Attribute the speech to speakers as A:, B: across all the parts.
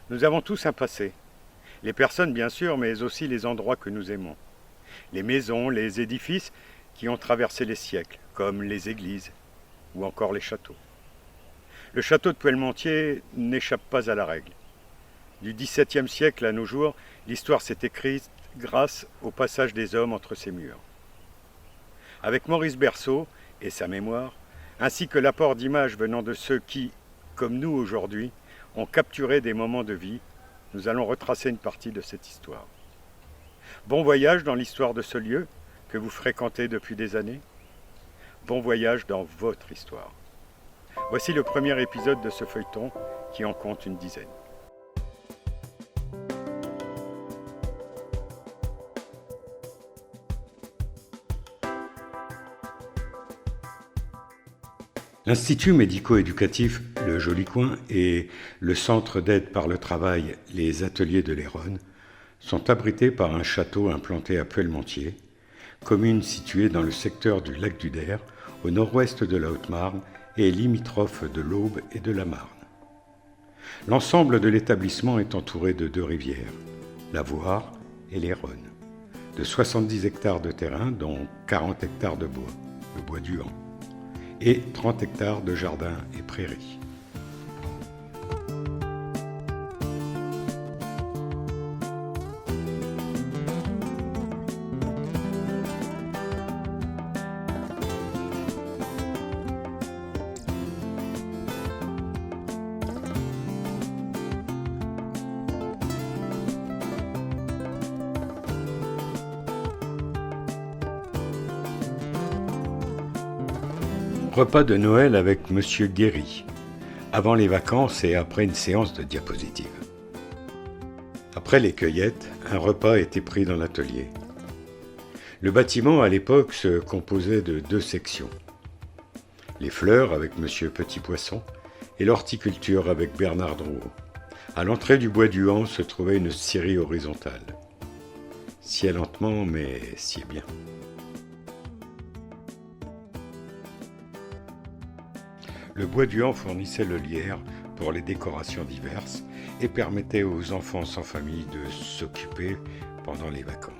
A: Nous avons tous un passé. Les personnes, bien sûr, mais aussi les endroits que nous aimons. Les maisons, les édifices qui ont traversé les siècles, comme les églises ou encore les châteaux. Le château de Puellemontier n'échappe pas à la règle. Du XVIIe siècle à nos jours, l'histoire s'est écrite grâce au passage des hommes entre ses murs. Avec Maurice Berceau et sa mémoire, ainsi que l'apport d'images venant de ceux qui, comme nous aujourd'hui, ont capturé des moments de vie, nous allons retracer une partie de cette histoire. Bon voyage dans l'histoire de ce lieu que vous fréquentez depuis des années. Bon voyage dans votre histoire. Voici le premier épisode de ce feuilleton qui en compte une dizaine. L'Institut médico-éducatif Le Joli Coin et le Centre d'aide par le travail Les Ateliers de l'Héronne sont abrités par un château implanté à Puellemontier, commune située dans le secteur du lac du Der, au nord-ouest de la Haute-Marne et limitrophe de l'Aube et de la Marne. L'ensemble de l'établissement est entouré de deux rivières, la Voire et l'Héronne, de 70 hectares de terrain, dont 40 hectares de bois, le bois du Han, et 30 hectares de jardins et prairies. Repas de Noël avec Monsieur Guéry, avant les vacances et après une séance de diapositives. Après les cueillettes, un repas était pris dans l'atelier. Le bâtiment à l'époque se composait de deux sections. Les fleurs avec Monsieur Petit Poisson et l'horticulture avec Bernard Drouot. À l'entrée du bois du Han se trouvait une scierie horizontale. Sciait lentement, mais sciait bien. Le bois du Han fournissait le lierre pour les décorations diverses et permettait aux enfants sans famille de s'occuper pendant les vacances.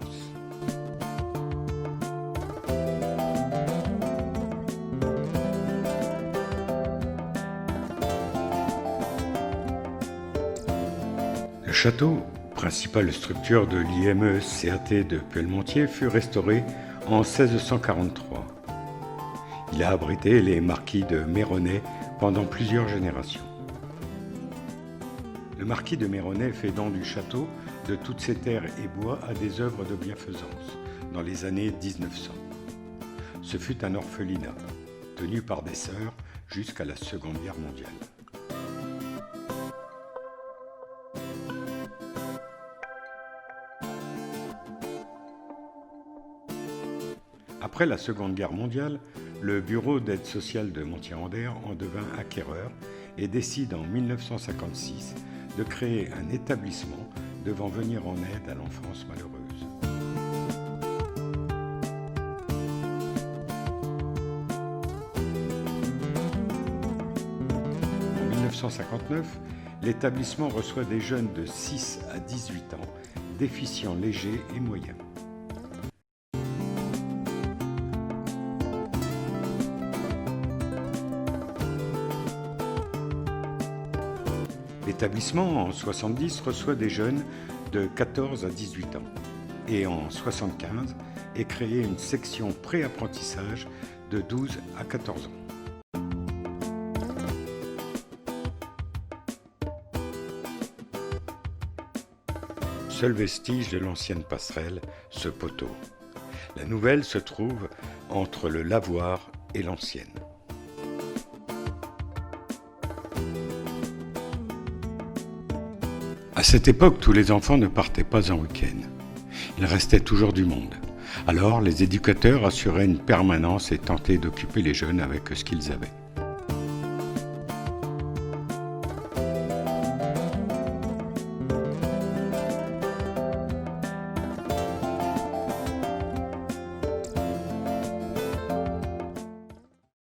A: Le château, principale structure de l'IME-CAT de Puellemontier, fut restauré en 1643. Il a abrité les marquis de Meyronnet pendant plusieurs générations. Le marquis de Meyronnet fait don du château, de toutes ses terres et bois à des œuvres de bienfaisance dans les années 1900. Ce fut un orphelinat, tenu par des sœurs jusqu'à la Seconde Guerre mondiale. Après la Seconde Guerre mondiale, le Bureau d'aide sociale de Montier-en-Der en devint acquéreur et décide en 1956 de créer un établissement devant venir en aide à l'enfance malheureuse. En 1959, l'établissement reçoit des jeunes de 6 à 18 ans, déficients légers et moyens. L'établissement, en 70, reçoit des jeunes de 14 à 18 ans. Et en 75, est créée une section pré-apprentissage de 12 à 14 ans. Seul vestige de l'ancienne passerelle, ce poteau. La nouvelle se trouve entre le lavoir et l'ancienne. À cette époque, tous les enfants ne partaient pas en week-end. Il restait toujours du monde. Alors, les éducateurs assuraient une permanence et tentaient d'occuper les jeunes avec ce qu'ils avaient.